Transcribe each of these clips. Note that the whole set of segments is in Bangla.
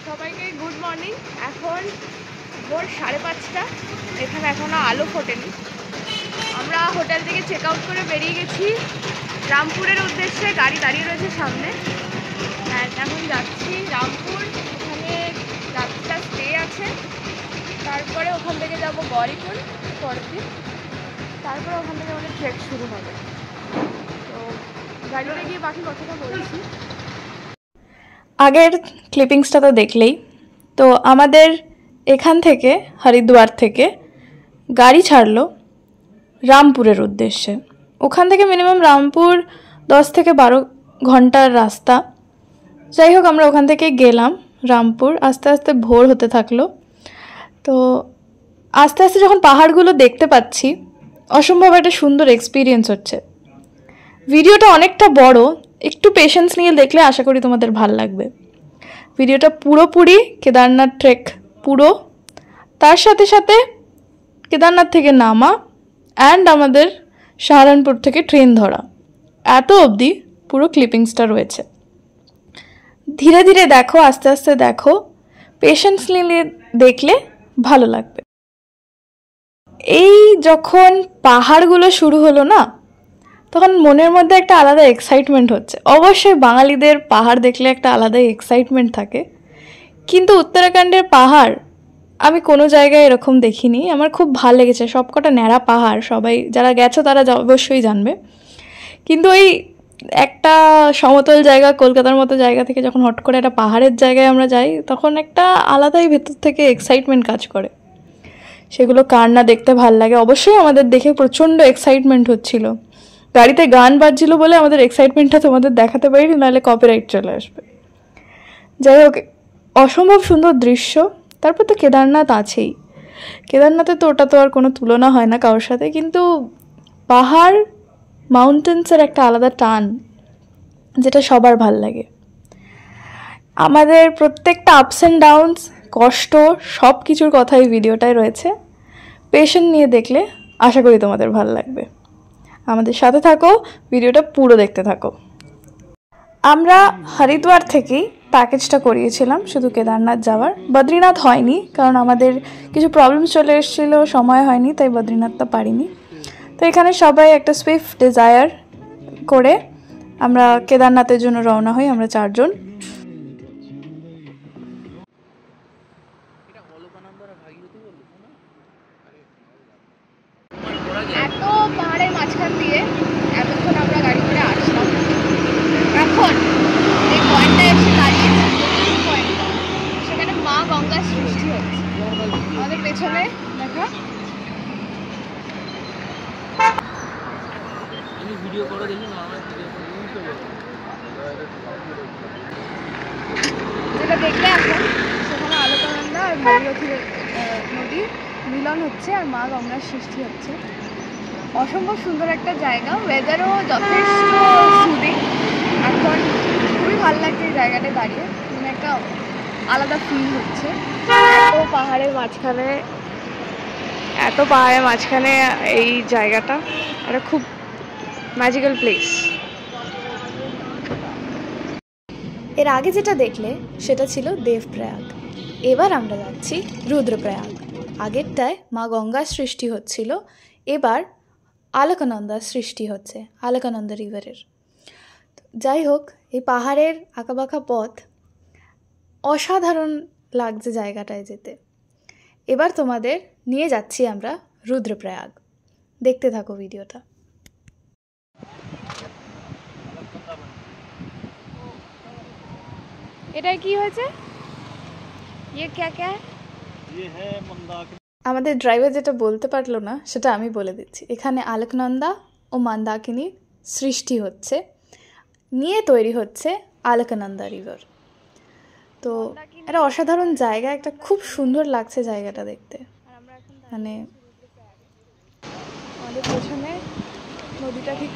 সবাইকে গুড মর্নিং। এখন ভোর 5:30। এখানে এখনো আলো ফোটেনি। আমরা হোটেল থেকে চেক আউট করে বেরিয়ে গেছি রামপুরের উদ্দেশ্যে। গাড়ি দাঁড়িয়ে রয়েছে সামনে। এখন যাচ্ছি রামপুর, ওখানে রাতটা স্টে আছে। তারপরে ওখান থেকে যাব গৌরীকুণ্ড পরের দিন। তারপরে ওখান থেকে আমাদের ট্রেক শুরু হবে। তো গাড়িতে গিয়ে বাকি কথাটা বলছি। আগের ক্লিপিংসটা তো দেখলেই। তো আমাদের এখান থেকে হরিদ্বার থেকে গাড়ি ছাড়লো রামপুরের উদ্দেশ্যে। ওখান থেকে মিনিমাম রামপুর 10 থেকে 12 ঘন্টার রাস্তা। যাই হোক, আমরা ওখান থেকে গেলাম রামপুর। আস্তে আস্তে ভোর হতে থাকলো। তো আস্তে আস্তে যখন পাহাড়গুলো দেখতে পাচ্ছি, অসম্ভব একটা সুন্দর এক্সপিরিয়েন্স হচ্ছে। ভিডিওটা অনেকটা বড়, একটু পেশেন্স নিয়ে দেখলে আশা করি তোমাদের ভাল লাগবে। ভিডিওটা পুরোপুরি কেদারনাথ ট্রেক পুরো, তার সাথে সাথে কেদারনাথ থেকে নামা অ্যান্ড আমাদের সাহারানপুর থেকে ট্রেন ধরা, এত অবধি পুরো ক্লিপিংসটা রয়েছে। ধীরে ধীরে দেখো, আস্তে আস্তে দেখো, পেশেন্স নিয়ে দেখলে ভালো লাগবে। এই যখন পাহাড়গুলো শুরু হলো না, তখন মনের মধ্যে একটা আলাদা এক্সাইটমেন্ট হচ্ছে। অবশ্যই বাঙালিদের পাহাড় দেখলে একটা আলাদাই এক্সাইটমেন্ট থাকে, কিন্তু উত্তরাখণ্ডের পাহাড় আমি কোনো জায়গায় এরকম দেখিনি। আমার খুব ভালো লেগেছে। সবকটা ন্যাড়া পাহাড়, সবাই যারা গেছো তারা অবশ্যই জানবে। কিন্তু ওই একটা সমতল জায়গা, কলকাতার মতো জায়গা থেকে যখন হট করে একটা পাহাড়ের জায়গায় আমরা যাই, তখন একটা আলাদাই ভেতর থেকে এক্সাইটমেন্ট কাজ করে। সেগুলো কার না দেখতে ভাল লাগে। অবশ্যই আমাদের দেখে প্রচণ্ড এক্সাইটমেন্ট হচ্ছিল। গাড়িতে গান বাজছিল বলে আমাদের এক্সাইটমেন্টটা তোমাদের দেখাতে পারিনি, নাহলে কপিরাইট চলে আসবে। যাই হোক, অসম্ভব সুন্দর দৃশ্য। তারপর তো কেদারনাথ আছেই। কেদারনাথে তো ওটা তো আর কোনো তুলনা হয় না কারোর সাথে, কিন্তু পাহাড়, মাউন্টেন্সের একটা আলাদা টান, যেটা সবার ভাল লাগে। আমাদের প্রত্যেকটা আপস অ্যান্ড ডাউনস, কষ্ট, সব কিছুর কথাই ভিডিওটায় রয়েছে। পেশেন্ট নিয়ে দেখলে আশা করি তোমাদের ভাল লাগবে। আমাদের সাথে থাকো, ভিডিওটা পুরো দেখতে থাকো। আমরা হরিদ্বার থেকেই প্যাকেজটা করিয়েছিলাম শুধু কেদারনাথ যাওয়ার। বদ্রীনাথ হয়নি, কারণ আমাদের কিছু প্রবলেম চলে এসেছিলো, সময় হয়নি, তাই বদ্রীনাথটা পারিনি। তো এখানে সবাই একটা সুইফট ডিজায়ার করে আমরা কেদারনাথের জন্য রওনা হই। আমরা 4 জন। এত পাহাড়ের মাঝখান দিয়ে এতক্ষণ আমরা গাড়ি করে আসলাম। এখন এই পয়েন্টটা এসে দাঁড়িয়েছি, পয়েন্টটা, সেখানে মা গঙ্গার সৃষ্টি হচ্ছে। আমাদের পেছনে দেখা যেটা দেখলে এখন, সেখানে আলোকানন্দা আর ভাগীরথী নদীর মিলন হচ্ছে আর মা গঙ্গার সৃষ্টি হচ্ছে। অসম্ভব সুন্দর একটা জায়গা। ওয়েদারও যথেষ্ট সুদিং। এখন খুবই ভালো লাগছে এই জায়গাটায় দাঁড়িয়ে, মানে একটা আলাদা ফিল হচ্ছে। এত পাহাড়ের মাঝখানে এই জায়গাটা একটা খুব ম্যাজিক্যাল প্লেস। এর আগে যেটা দেখলে সেটা ছিল দেবপ্রয়াগ। এবার আমরা যাচ্ছি রুদ্রপ্রয়াগ। আগেরটায় মা গঙ্গার সৃষ্টি হচ্ছিল, এবার আলকানন্দার সৃষ্টি হচ্ছে, আলকানন্দা রিভারের। যাই হোক, এই পাহাড়ের আঁকাবাঁকা পথ অসাধারণ লাগছে জায়গাটায় যেতে। এবার তোমাদের নিয়ে যাচ্ছি আমরা রুদ্রপ্রয়াগ। দেখতে থাকো ভিডিওটা। এটাই কি হয়েছে? ये क्या क्या है? আমাদের ড্রাইভার যেটা বলতে পারলো না সেটা আমি বলে দিচ্ছি। এখানে আলকনন্দা ও মন্দাকিনীর সৃষ্টি হচ্ছে, নিয়ে তৈরি হচ্ছে আলকানন্দা রিভার। তো এটা অসাধারণ জায়গা, একটা খুব সুন্দর লাগছে জায়গাটা দেখতে। মানে আমাদের পেছনে নদীটা ঠিক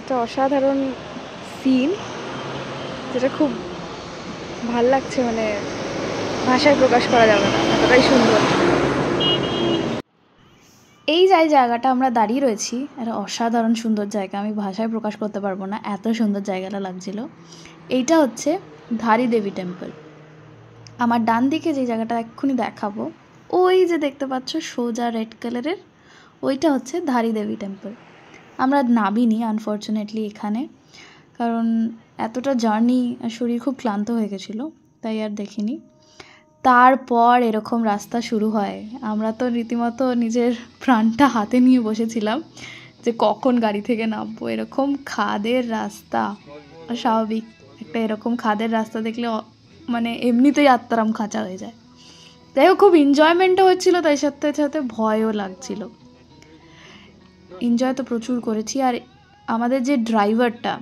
একটা অসাধারণ সিন, যেটা খুব ভাল লাগছে, মানে ভাষায় প্রকাশ করা যাবে না, এতটাই সুন্দর। এই যে জায়গাটা আমরা দাঁড়িয়ে রয়েছি একটা অসাধারণ সুন্দর জায়গা, আমি ভাষায় প্রকাশ করতে পারবো না, এত সুন্দর জায়গাটা লাগছিল। এইটা হচ্ছে ধারী দেবী টেম্পল। আমার ডান দিকে যে জায়গাটা এক্ষুনি দেখাবো, ওই যে দেখতে পাচ্ছ সোজা রেড কালারের, ওইটা হচ্ছে ধারী দেবী টেম্পল। আমরা নামিনি আনফর্চুনেটলি এখানে, কারণ এতটা জার্নি শরীর খুব ক্লান্ত হয়ে গেছিলো, তাই আর দেখিনি। তারপর এরকম রাস্তা শুরু হয়, আমরা তো রীতিমতো নিজের প্রাণটা হাতে নিয়ে বসেছিলাম যে কখন গাড়ি থেকে নামবো। এরকম খাদের রাস্তা, স্বাভাবিক একটা এরকম খাদের রাস্তা দেখলে মানে এমনিতেই আত্মারাম খাঁচা হয়ে যায়। যাই হোক, খুব এনজয়মেন্টও হচ্ছিলো, তাই সাথে সাথে ভয়ও লাগছিল। এনজয় তো প্রচুর করেছি। আর আমাদের যে ড্রাইভারটার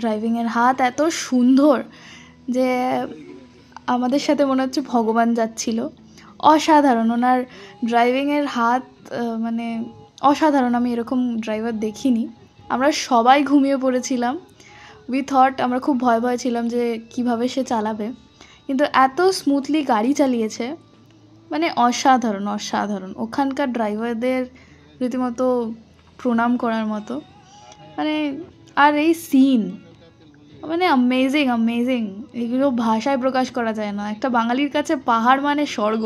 ড্রাইভিংয়ের হাত এত সুন্দর যে আমাদের সাথে মনে হচ্ছে ভগবান যাচ্ছিল। অসাধারণ, ওনার ড্রাইভিংয়ের হাত মানে অসাধারণ। আমি এরকম ড্রাইভার দেখিনি। আমরা সবাই ঘুমিয়ে পড়েছিলাম। উই থট, আমরা খুব ভয় ছিলাম যে কিভাবে সে চালাবে, কিন্তু এত স্মুথলি গাড়ি চালিয়েছে, মানে অসাধারণ। ওখানকার ড্রাইভারদের রীতিমতো প্রণাম করার মতো। মানে আর এই সিন মানে অ্যামেজিং, এগুলো ভাষায় প্রকাশ করা যায় না। একটা বাঙালির কাছে পাহাড় মানে স্বর্গ,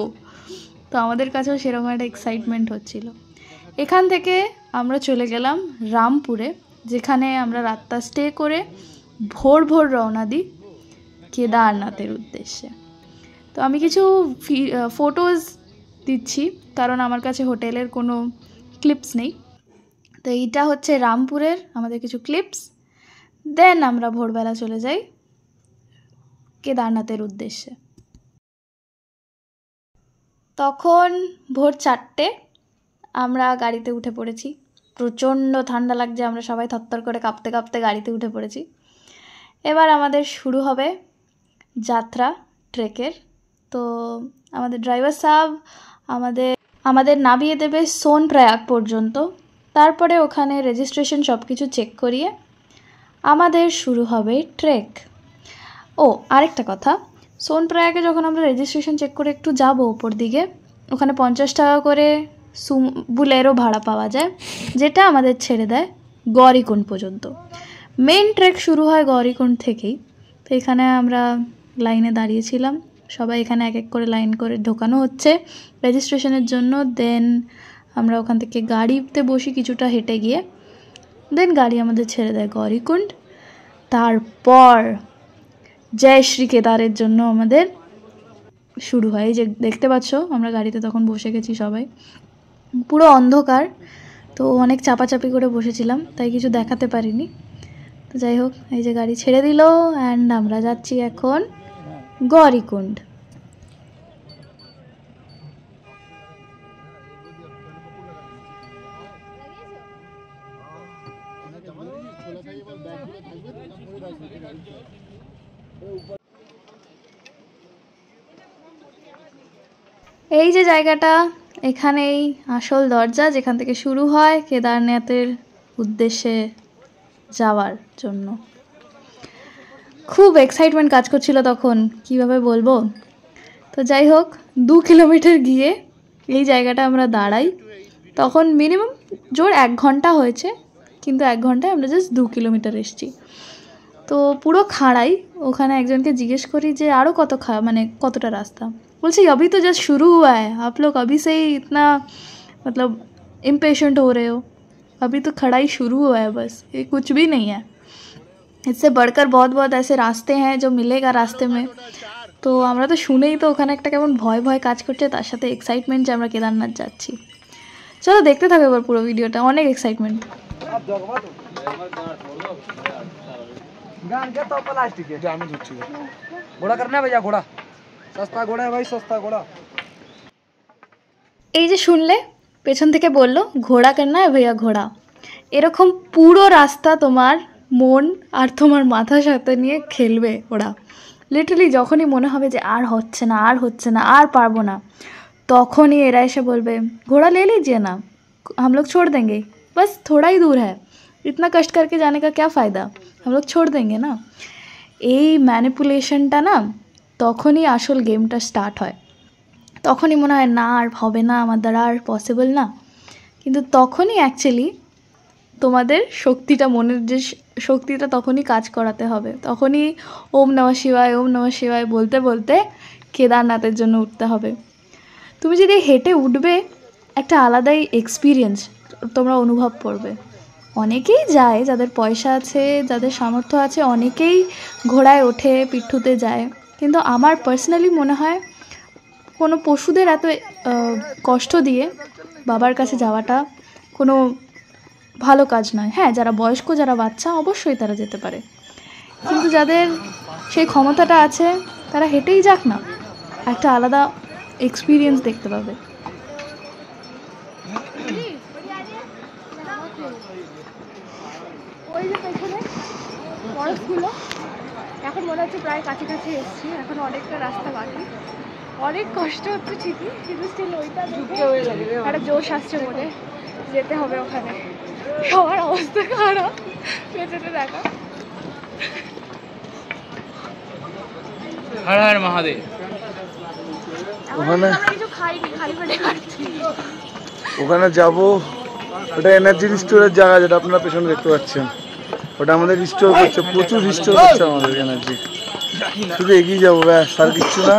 তো আমাদের কাছেও সেরকম একটা এক্সাইটমেন্ট হচ্ছিল। এখান থেকে আমরা চলে গেলাম রামপুরে, যেখানে আমরা রাতটা স্টে করে ভোর রওনা দিই কেদারনাথের উদ্দেশ্যে। তো আমি কিছু ফটোজ দিচ্ছি, কারণ আমার কাছে হোটেলের কোনো ক্লিপস নেই। তো এইটা হচ্ছে রামপুরের আমাদের কিছু ক্লিপস। দেন আমরা ভোরবেলা চলে যাই কেদারনাথের উদ্দেশ্যে। তখন ভোর 4টে, আমরা গাড়িতে উঠে পড়েছি। প্রচণ্ড ঠান্ডা লাগছে, আমরা সবাই থরথর করে কাঁপতে গাড়িতে উঠে পড়েছি। এবার আমাদের শুরু হবে যাত্রা ট্রেকের। তো আমাদের ড্রাইভার সাহেব আমাদের নামিয়ে দেবে সোনপ্রয়াগ পর্যন্ত। তারপরে ওখানে রেজিস্ট্রেশন সব কিছু চেক করিয়ে আমাদের শুরু হবে ট্রেক। ও আরেকটা কথা, সোনপ্রয়াগে যখন আমরা রেজিস্ট্রেশন চেক করে একটু যাব ওপর দিকে, ওখানে 50 টাকা করে বুলেরো ভাড়া পাওয়া যায়, যেটা আমাদের ছেড়ে দেয় গৌরীকুণ্ড পর্যন্ত। মেন ট্রেক শুরু হয় গৌরীকুণ্ড থেকেই। তো এখানে আমরা লাইনে দাঁড়িয়েছিলাম, সবাই এখানে এক এক করে লাইন করে ঢোকানো হচ্ছে রেজিস্ট্রেশনের জন্য। দেন আমরা ওখান থেকে গাড়িতে বসি কিছুটা হেঁটে গিয়ে, দেন গাড়ি আমাদের ছেড়ে দেয় গৌরীকুণ্ড। তারপর জয় শ্রী কেদারের জন্য আমাদের শুরু হয়। এই যে দেখতে পাচ্ছ, আমরা গাড়িতে তখন বসে গেছি সবাই, পুরো অন্ধকার, তো অনেক চাপাচাপি করে বসেছিলাম, তাই কিছু দেখাতে পারিনি। তো যাই হোক, এই যে গাড়ি ছেড়ে দিল অ্যান্ড আমরা যাচ্ছি এখন গৌরীকুণ্ড। এই যে জায়গাটা, এখানেই আসল দরজা, যেখান থেকে শুরু হয় কেদারনাথের উদ্দেশ্যে যাওয়ার জন্য। খুব এক্সাইটমেন্ট কাজ করছিল তখন, কিভাবে বলবো। তো যাই হোক, 2 কিলোমিটার গিয়ে এই জায়গাটা আমরা দাঁড়াই। তখন মিনিমাম জোর 1 ঘন্টা হয়েছে, কিন্তু 1 ঘন্টায় আমরা জাস্ট 2 কিলোমিটার এসেছি। তো পুরো খাড়াই। ওখানে একজনকে জিজ্ঞেস করি যে আরও কতটা রাস্তা। बोलते अभी तो जस्ट शुरू हुआ है, आप लोग अभी से ही इतना मतलब इम्पेशेंट हो रहे हो, अभी तो खड़ाई शुरू हुआ है, बस ये कुछ भी नहीं है, इससे बढ़कर बहुत ऐसे रास्ते हैं जो मिलेगा रास्ते में। तो আমরা তো শুনেই তো ওখানে একটা কেমন ভয় কাজ করছে, তার সাথে এক্সাইটমেন্ট যে আমরা কেদারনাথ যাচ্ছি। চলো দেখতে থাকো এবার পুরো ভিডিওটা, অনেক এক্সাইটমেন্ট। गान के तो प्लास्टिक है डैमेज हो चुका है। घोड़ा करना है भैया, घोड़ा सस्ता घोड़ा है भाई, सस्ता घोड़ा। এই যে শুনলে পেছন থেকে বললো ঘোড়া করনা है भैया, ঘোড়া। এরকম পুরো রাস্তা তোমার মন আর তোমার মাথার সাথে নিয়ে খেলবে ওরা। লিটারালি যখনই মনে হবে যে আর হচ্ছে না আর পারবো না, তখনই এরা এসে বলবে ঘোড়া ले लीजिए ना, हम लोग छोड़ देंगे, बस थोड़ा ही दूर है, इतना कष्ट करके जाने का क्या फ़ायदा, हम लोग छोड़ देंगे ना। এই ম্যানিপুলেশনটা না তখনই আসল গেমটা স্টার্ট হয়। তখনই মনে হয় না আর হবে না, আমার দ্বারা আর পসিবল না। কিন্তু তখনই অ্যাকচুয়ালি তোমাদের শক্তিটা, মনের যে শক্তিটা তখনই কাজ করাতে হবে। তখনই ওম নমঃ শিবায়, ওম নমঃ শিবায় বলতে বলতে কেদারনাথের জন্য উঠতে হবে। তুমি যদি হেঁটে উঠবে, একটা আলাদাই এক্সপিরিয়েন্স তোমরা অনুভব করবে। অনেকেই যায়, যাদের পয়সা আছে, যাদের সামর্থ্য আছে, অনেকেই ঘোড়ায় ওঠে, পিঠুতে যায়। কিন্তু আমার পার্সোনালি মনে হয় কোনো পশুদের এত কষ্ট দিয়ে বাবার কাছে যাওয়াটা কোনো ভালো কাজ নয়। হ্যাঁ, যারা বয়স্ক, যারা বাচ্চা, অবশ্যই তারা যেতে পারে, কিন্তু যাদের সেই ক্ষমতাটা আছে তারা হেঁটেই যাক না, একটা আলাদা এক্সপিরিয়েন্স দেখতে পাবে। ওই যে পেছনে বরফগুলো, এখন মনে হচ্ছে প্রায় কাছাকাছি এসেছি। এখন অনেকটা রাস্তা বাকি, অনেক কষ্ট হচ্ছে ঠিকই, কিন্তু স্টিল ওইটা একটা জোশ আসছে মনে, যেতে হবে ওখানে। সবার অবস্থা খারাপ, পেছনে দেখা। হর হর মহাদেব। ওখানে কিছু খাইনি, খালি পেটে খাচ্ছি। ওখানে যাব, ওটা এনার্জি রিস্টোরের জায়গা, যেটা আপনারা পেছনে দেখতে পাচ্ছেন, ওটা আমাদের রিস্টোর করছে, প্রচুর রিস্টোর করছে আমাদের এনার্জি। শুধু এগিয়ে যাবো, ব্যাস, আর কিচ্ছু না,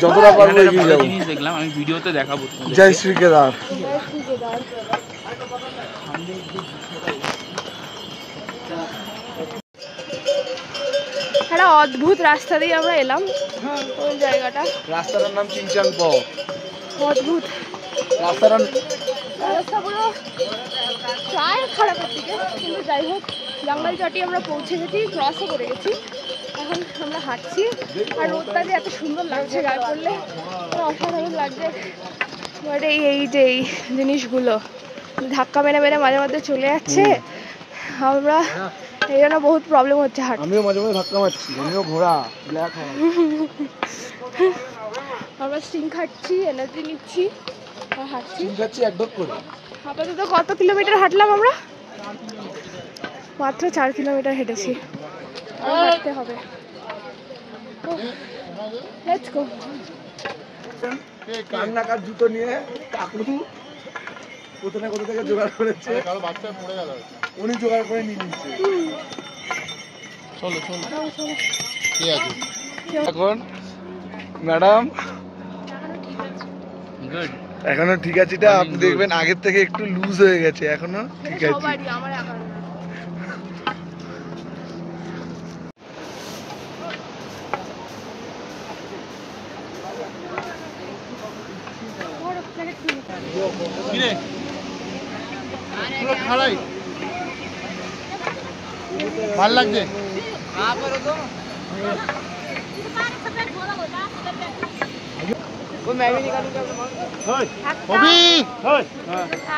যতটা পারবো এগিয়ে যাবো। দেখলাম, আমি ভিডিওতে দেখাবো। জয় শ্রী কেদার। একটা অদ্ভুত রাস্তা দিয়ে আমরা এলাম, ওই জায়গাটা রাস্তাটার নাম চিংচাং প। অদ্ভুত রাস্তাগুলো প্রায় খারাপের দিকে, কিন্তু যাই হোক জঙ্গল চটি আমরা পৌঁছে গেছি, ক্রসও করে গেছি। এখন আমরা হাঁটছি, আর রোদটা যে এত সুন্দর লাগছে গায়ে পড়লে, অসাধারণ লাগছে। বাট এই যে এই জিনিসগুলো ধাক্কা মেরে মেরে মাঝে মাঝে চলে যাচ্ছে, আমরা এই জন্য বহুত প্রবলেম হচ্ছে হাঁটতে। আমিও মাঝে মাঝে ধাক্কা মারছি, আমিও ঘোড়া ব্ল্যাক হয়। আমরা স্টিং খাচ্ছি, এনার্জি নিচ্ছি আর হাঁটছি। খাচ্ছি এক ঢোক করে। আপাতত কত কিলোমিটার হাঁটলাম আমরা? মাত্র 4 কিলোমিটার হেঁটেছি, হাঁটতে হবে। Let's go. কান্নাকার জুতো নিয়ে কাকু কোথা না কোথা থেকে জোগাড় করেছে, উনি জোগাড় করে নিয়ে নিচ্ছে। চলো চলো, ঠিক আছে। এখন ম্যাডাম গুড। এখনো ঠিক আছে, এটা আপনি দেখবেন আগের থেকে একটু লুজ হয়ে গেছে, এখনো ঠিক আছে। সবারই, আমার একা না। কিরে পুরো খাড়াই, ভাল লাগছে।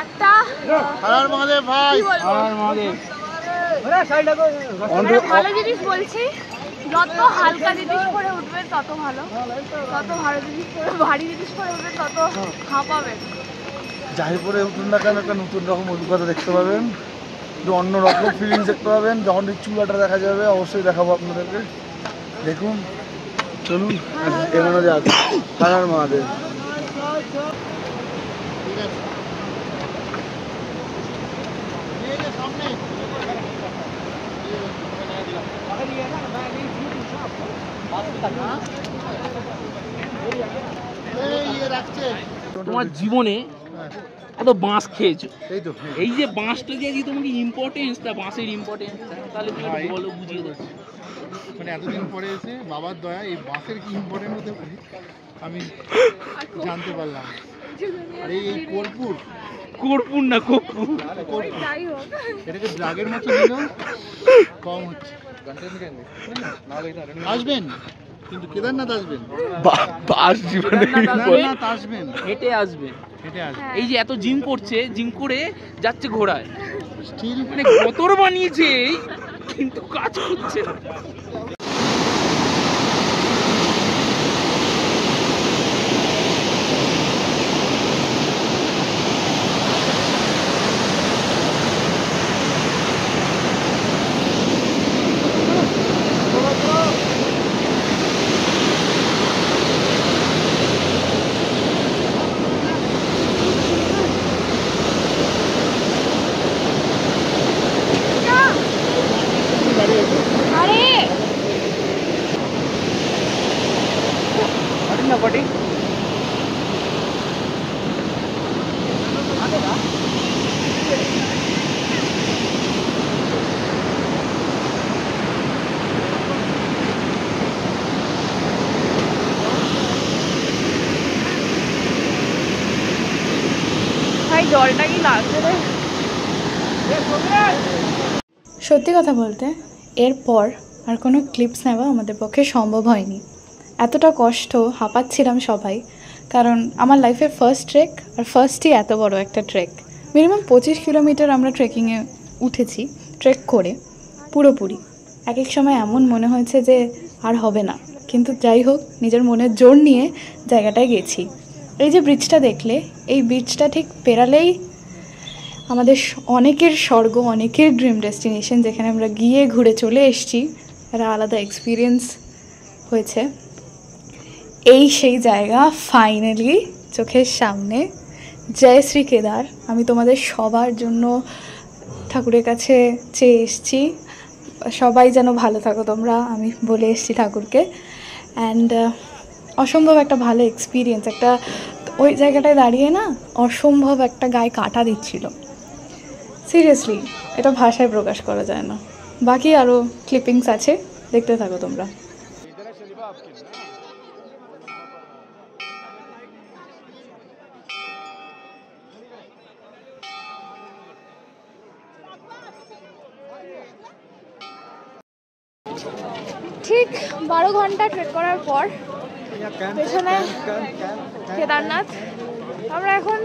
একটা হর মহাদেব ভাই, কি বলবো? হর মহাদেব। ভালো জিনিস বলছি, যত হালকা জিনিস করে উঠবেন তত ভালো, তত ভালো জিনিস করে, ভারী জিনিস করে উঠবেন তত হাঁপাবেন। যাই পরে উঠুন না কেন, একটা নতুন রকম অভিজ্ঞতা দেখতে পাবেন, একটু অন্য রকম ফিলিংস দেখতে পাবেন। যখন এই চুলাটা দেখা যাবে অবশ্যই দেখাবো আপনাদেরকে, দেখুন। চলুন এগোনো যাক। হর হর মহাদেব। তোমার জীবনে এত বাঁশ খেয়েছো, এই তো এই যে বাঁশটা দিয়ে তোমাকে ইম্পর্টেন্সটা, বাঁশের ইম্পর্টেন্সটা, তাহলে তুমি একটু বলো, বুঝিয়ে দাও। মানে এতদিন পরে এসে বাবার দয়া এই বাঁশের কি ইম্পর্টেন্ট হতে পারে আমি জানতে পারলাম। আর এই কর্পূর, কর্পূর না কর্পূর, যাই হোক, এটাকে ড্রাগের মতো নিলেও কম হচ্ছে। আসবেন কিন্তু কেদারনাথ আসবেন, বাস জীবনে কেদারনাথ আসবেন, হেঁটে আসবে। হেঁটে আসবেন। এই যে এত জিম করছে, জিম করে যাচ্ছে ঘোড়ায়, স্টিল মানে গতর বানিয়েছে কিন্তু কাজ করছে না। লাগছে রে। সত্যি কথা বলতে এরপর আর কোনো ক্লিপস নেওয়া আমাদের পক্ষে সম্ভব হয়নি। এতটা কষ্ট, হাঁপাচ্ছিলাম সবাই, কারণ আমার লাইফের ফার্স্ট ট্রেক, আর ফার্স্টই এত বড় একটা ট্রেক। মিনিমাম 25 কিলোমিটার আমরা ট্রেকিংয়ে উঠেছি, ট্রেক করে পুরোপুরি। এক এক সময় এমন মনে হয়েছে যে আর হবে না, কিন্তু যাই হোক নিজের মনের জোর নিয়ে জায়গাটায় গেছি। এই যে ব্রিজটা দেখলে, এই ব্রিজটা ঠিক পেরালেই আমাদের অনেকের স্বর্গ, অনেকের ড্রিম ডেস্টিনেশন, যেখানে আমরা গিয়ে ঘুরে চলে এসেছি। একটা আলাদা এক্সপিরিয়েন্স হয়েছে। এই সেই জায়গা, ফাইনালি চোখের সামনে। জয় শ্রী কেদার। আমি তোমাদের সবার জন্য ঠাকুরের কাছে চেয়ে এসেছি, সবাই যেন ভালো থাকো তোমরা, আমি বলে এসেছি ঠাকুরকে। অ্যান্ড অসম্ভব একটা ভালো এক্সপিরিয়েন্স। একটা ওই জায়গাটায় দাঁড়িয়ে না অসম্ভব একটা গায়ে কাটা দিচ্ছিল, সিরিয়াসলি এটা ভাষায় প্রকাশ করা যায় না। বাকি আরও ক্লিপিংস আছে, দেখতে থাকো তোমরা। ঠিক 12 ঘন্টা ট্রেক করার পর পেছনে কেদারনাথ। আমরা এখন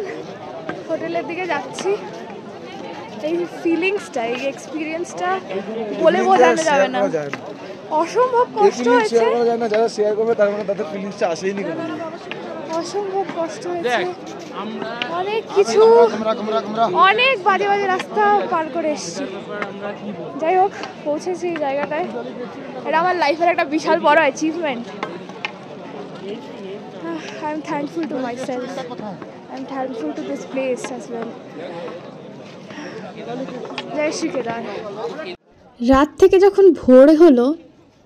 হোটেলের দিকে যাচ্ছি। এই ফিলিংসটা, এই এক্সপিরিয়েন্সটা বলে বোঝানো যাবে না, অসম্ভব কষ্ট হয়েছে। যারা শেয়ার করবে তার মানে তাদের ফিলিংসটা আসেইনি কোনো। অসম্ভব কষ্ট হয়েছে, অনেক কিছু, অনেক বাজে বাজে রাস্তা পার করে এসেছি। যাই হোক পৌঁছেছি এই জায়গাটায়। এটা আমার লাইফের একটা বিশাল বড় achievement. I am thankful to myself, I am thankful to this place as well. জয় শ্রী কেদার। রাত থেকে যখন ভোর হলো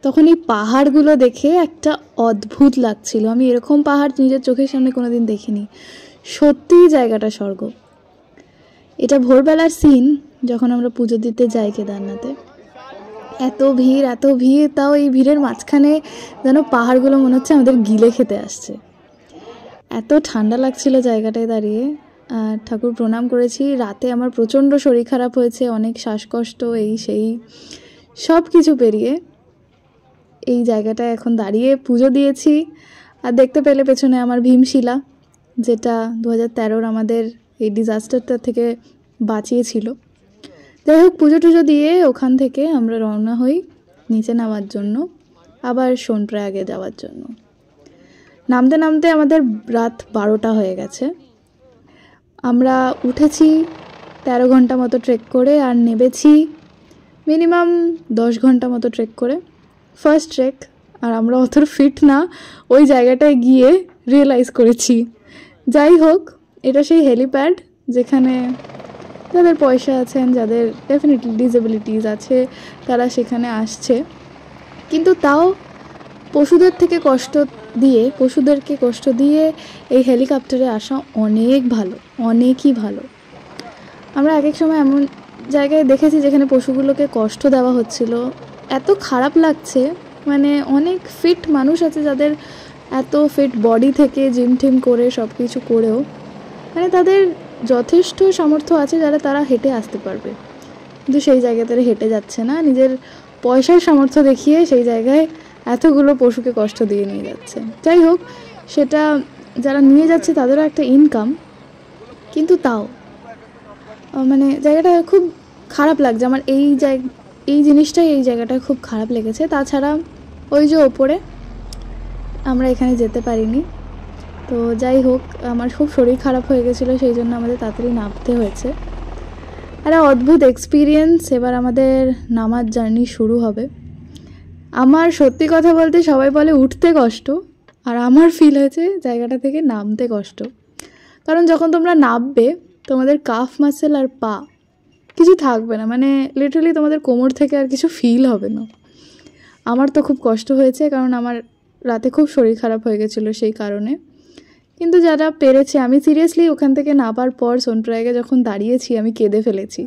তখন এই পাহাড়গুলো দেখে একটা অদ্ভুত লাগছিল। আমি এরকম পাহাড় নিজের চোখের সামনে কোনোদিন দেখিনি। সত্যিই জায়গাটা স্বর্গ। এটা ভোরবেলার সিন, যখন আমরা পুজো দিতে যাই কেদারনাথে। এত ভিড়, এত ভিড়, তাও এই ভিড়ের মাঝখানে যেন পাহাড়গুলো মনে হচ্ছে আমাদের গিলে খেতে আসছে। এত ঠান্ডা লাগছিল জায়গাটায় দাঁড়িয়ে। ঠাকুর প্রণাম করেছি। রাতে আমার প্রচণ্ড শরীর খারাপ হয়েছে, অনেক শ্বাসকষ্ট, এই সেই সব কিছু পেরিয়ে এই জায়গাটায় এখন দাঁড়িয়ে পুজো দিয়েছি। আর দেখতে পেলে পেছনে আমার ভীমশিলা, যেটা 2013 আমাদের এই ডিজাস্টারটা থেকে বাঁচিয়েছিল। যাই হোক পুজো টুজো দিয়ে ওখান থেকে আমরা রওনা হই নিচে নামার জন্য, আবার সোনপ্রয়াগে যাওয়ার জন্য। নামতে নামতে আমাদের রাত 12টা হয়ে গেছে। আমরা উঠেছি 13 ঘন্টা মতো ট্রেক করে, আর নেবেছি মিনিমাম 10 ঘন্টা মতো ট্রেক করে। ফার্স্ট ট্রেক, আর আমরা অত ফিট না, ওই জায়গাটায় গিয়ে রিয়েলাইজ করেছি। যাই হোক এটা সেই হেলিপ্যাড, যেখানে যাদের পয়সা আছেন, যাদের ডেফিনেটলি ডিসেবিলিটিস আছে, তারা সেখানে আসছে। কিন্তু তাও পশুদেরকে কষ্ট দিয়ে এই হেলিকপ্টারে আসা অনেক ভালো, অনেকই ভালো। আমরা এক এক সময় এমন জায়গায় দেখেছি যেখানে পশুগুলোকে কষ্ট দেওয়া হচ্ছিল, এত খারাপ লাগছে। মানে অনেক ফিট মানুষ আছে যাদের এত ফিট বডি থেকে জিম টিম করে সব কিছু করেও মানে তাদের যথেষ্ট সামর্থ্য আছে যারা তারা হেঁটে আসতে পারবে, কিন্তু সেই জায়গায় তারা হেঁটে যাচ্ছে না। নিজের পয়সার সামর্থ্য দেখিয়ে সেই জায়গায় এতগুলো পশুকে কষ্ট দিয়ে নিয়ে যাচ্ছে। যাই হোক সেটা যারা নিয়ে যাচ্ছে তাদেরও একটা ইনকাম, কিন্তু তাও মানে জায়গাটা খুব খারাপ লাগছে আমার। এই জিনিসটাই এই জায়গাটা খুব খারাপ লেগেছে। তাছাড়া ওই যে ওপরে আমরা এখানে যেতে পারিনি। তো যাই হোক আমার খুব শরীর খারাপ হয়ে গেছিলো, সেই জন্য আমাদের তাড়াতাড়ি নামতে হয়েছে। একটা অদ্ভুত এক্সপিরিয়েন্স। এবার আমাদের নামার জার্নি শুরু হবে। আমার সত্যি কথা বলতে সবাই বলে উঠতে কষ্ট, আর আমার ফিল হয়েছে জায়গাটা থেকে নামতে কষ্ট। কারণ যখন তোমরা নামবে তোমাদের কাফ মাসেল আর পা কিছু থাকবে না, মানে লিটারালি তোমাদের কোমর থেকে আর কিছু ফিল হবে না। আমার তো খুব কষ্ট হয়েছে, কারণ আমার রাতে খুব শরীর খারাপ হয়ে গেছিলো সেই কারণে। কিন্তু যারা পেরেছে, আমি সিরিয়াসলি ওখান থেকে নামার পর সোনপ্রয়াগে যখন দাঁড়িয়েছি আমি কেঁদে ফেলেছি।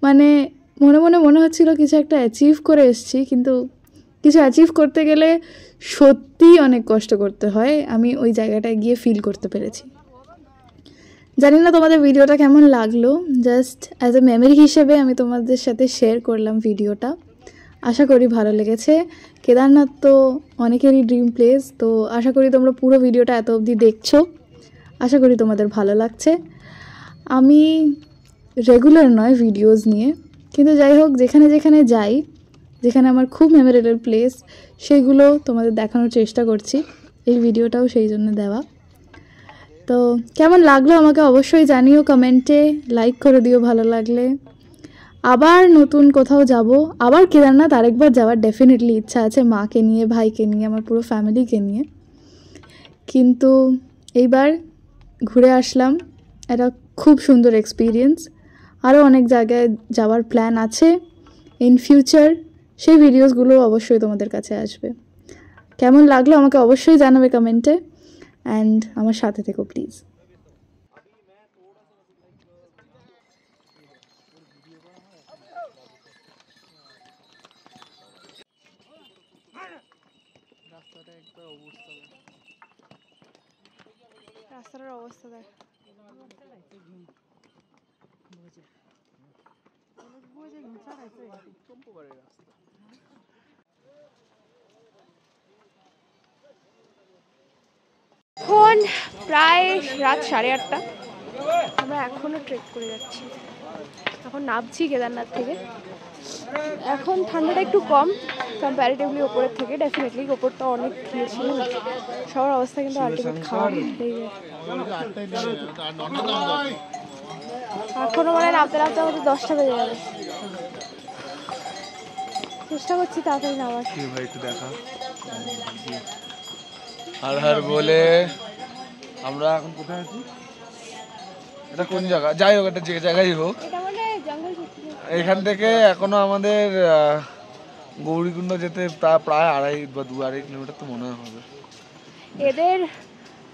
মানে মনে হচ্ছিল কিছু একটা অ্যাচিভ করে এসেছি, কিন্তু কিছু অ্যাচিভ করতে গেলে সত্যিই অনেক কষ্ট করতে হয়। আমি ওই জায়গাটায় গিয়ে ফিল করতে পেরেছি। জানি না তোমাদের ভিডিওটা কেমন লাগলো, জাস্ট অ্যাজ এ মেমরি হিসেবে আমি তোমাদের সাথে শেয়ার করলাম ভিডিওটা। আশা করি ভালো লেগেছে। কেদারনাথ তো অনেকেরই ড্রিম প্লেস, তো আশা করি তোমরা পুরো ভিডিওটা এত অবধি দেখছো। আশা করি তোমাদের ভালো লাগছে। আমি রেগুলার নয় ভিডিওস নিয়ে, কিন্তু যাই হোক যেখানে যেখানে যাই, যেখানে আমার খুব মেমোরেবল প্লেস, সেগুলো তোমাদের দেখানোর চেষ্টা করছি। এই ভিডিওটাও সেই জন্য দেওয়া। তো কেমন লাগলো আমাকে অবশ্যই জানিও কমেন্টে, লাইক করে দিও ভালো লাগলে। আবার নতুন কোথাও যাব, আবার কেদারনাথ আরেকবার যাওয়ার ডেফিনেটলি ইচ্ছা আছে, মাকে নিয়ে, ভাইকে নিয়ে, আমার পুরো ফ্যামিলিকে নিয়ে। কিন্তু এইবার ঘুরে আসলাম, এটা খুব সুন্দর এক্সপিরিয়েন্স। আরও অনেক জায়গায় যাওয়ার প্ল্যান আছে ইন ফিউচার, সেই ভিডিওসগুলো অবশ্যই তোমাদের কাছে আসবে। কেমন লাগলো আমাকে অবশ্যই জানাবে কমেন্টে, অ্যান্ড আমার সাথে থেকো প্লিজ। রাস্তাটার অবস্থা দেখ। এখন প্রায় রাত 8:30, আমরা এখনও ট্রেক করে যাচ্ছি। এখন নামছি কেদারনাথ থেকে। এখন ঠান্ডাটা একটু কম কম্প্যারিটিভলি ওপরের থেকে, ডেফিনেটলি ওপরটা অনেক খেয়েছিল, সবার অবস্থা কিন্তু আলটিমেট খাওয়া হয়ে যায়। এখনও মানে নামতে নামতে আমাদের 10টা বেজে যাবে। চেষ্টা করছি তাড়াতাড়ি নামার। ভাই একটু দেখা আর হার বলে আমরা এখন কোথায় আছি, এটা কোন জায়গা, যাই হোক একটা যে জায়গায় হোক, এটা মানে জঙ্গল। এখান থেকে এখনো আমাদের গৌরীকুণ্ড যেতে প্রায় 2.5 বা 2.5 কিলোমিটার তো মনে হবে। এদের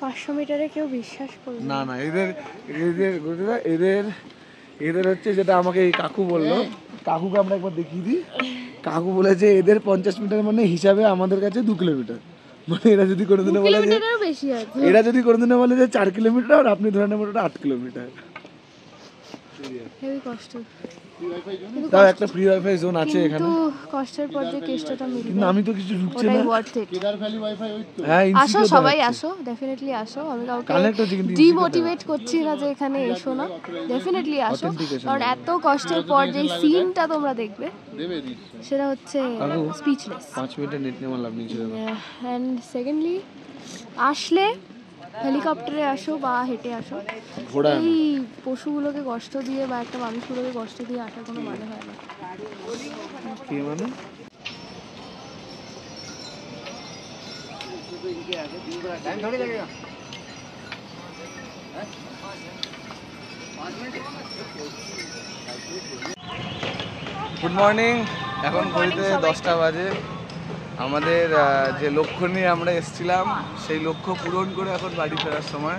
500 মিটারে কেউ বিশ্বাস করবে না না, এদের এদের এদের এদের হচ্ছে, যেটা আমাকে এই কাকু বললো, কাকুকে আমরা একবার দেখিয়ে দিই। কাকু বলেছে এদের 50 মিটার মানে হিসাবে আমাদের কাছে 2 কিলোমিটার। মানে এরা যদি কোনোদিনে বলে যে, বেশি আছে, এরা যদি কোনোদিনে বলে যে 4 কিলোমিটার, আর আপনি ধরে নেবেন ওটা 8 কিলোমিটার। হেভি কষ্ট। তাও একটা ফ্রি ওয়াইফাই জোন আছে এখানে, কিন্তু কষ্টের পর যে কেষ্টটা মিলবে, কিন্তু আমি তো কিছু ঢুকছে ওটাই না। Worth it. Kedar valley wifi ওই তো। হ্যাঁ, আসো সবাই আসো, ডেফিনেটলি আসো। আমি কাউকে কানেক্ট হচ্ছে কিন্তু ডিমোটিভেট করছি না যে এখানে এসো না, ডেফিনেটলি আসো। কারণ এত কষ্টের পর যে সিনটা তোমরা দেখবে, দেবে দিচ্ছে। সেটা হচ্ছে স্পিচলেস। 5 মিনিটের নেট নেওয়ার লাভ নেই ছিল। অ্যান্ড সেকেন্ডলি আসলে হেলিকপ্টারে আসো বা হেঁটে আসো, ঘোড়া এই পশুগুলোকে কষ্ট দিয়ে বা একটা মানুষগুলোকে কষ্ট দিয়ে আসার কোনো মানে হয় না। কি মানে? গুড মর্নিং, এখন ঘড়িতে 10টা বাজে। আমাদের যে লক্ষ্য নিয়ে আমরা এসেছিলাম, সেই লক্ষ্য পূরণ করে এখন বাড়ি ফেরার সময়,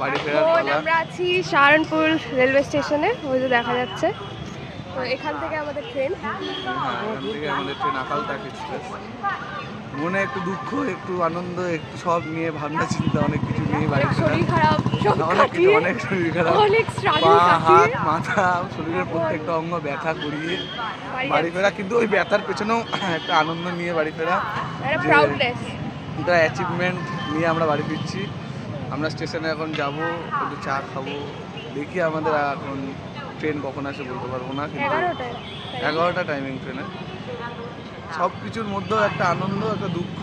বাড়ি ফেরার পালা। আমরা আছি সাহারানপুর রেলওয়ে স্টেশনে, ওই যে দেখা যাচ্ছে। তো এখান থেকে আমাদের ট্রেন, হ্যাঁ, এখান থেকে আমাদের ট্রেন আকালতাক এক্সপ্রেস। মনে একটু দুঃখ, একটু আনন্দ, একটু সব নিয়ে ভাবনা চিন্তা, অনেক কিছু নিয়ে বাড়ি ফেরা। শরীর খারাপ, সব অনেক কিছু, কাটিয়ে, অনেক শরীর খারাপ, অনেক পা, স্ট্রাগল হাত, কাটিয়ে মাথা, শরীরের প্রত্যেকটা অঙ্গ ব্যথা করিয়ে বাড়ি ফেরা। কিন্তু ওই ব্যথার পেছনেও একটা আনন্দ নিয়ে বাড়ি ফেরা, একটা প্রাউডনেস, একটা অ্যাচিভমেন্ট নিয়ে আমরা বাড়ি ফিরছি। আমরা স্টেশনে এখন যাব, একটু চা খাবো, দেখি আমাদের এখন ট্রেন কখন আসে বলতে পারবো না, কিন্তু 11টা টাইমিং ট্রেনে। সব কিছুর মধ্যেও একটা আনন্দ, একটা দুঃখ।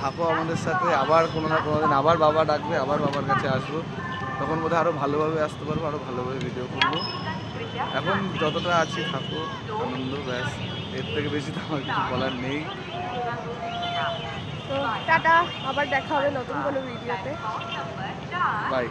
থাকো আমাদের সাথে, আবার কোনো না কোনো দিন আবার বাবা ডাকবে, আবার বাবার কাছে আসবো, তখন বোধহয় আরও ভালোভাবে আসতে পারবো, আরও ভালোভাবে ভিডিও করবো। এখন যতটা আছি থাকো, আনন্দ, ব্যাস, এর থেকে বেশি তো আমার কিছু বলার নেই। তো টাটা, আবার দেখা হবে নতুন কোনো ভিডিওতে। বাই।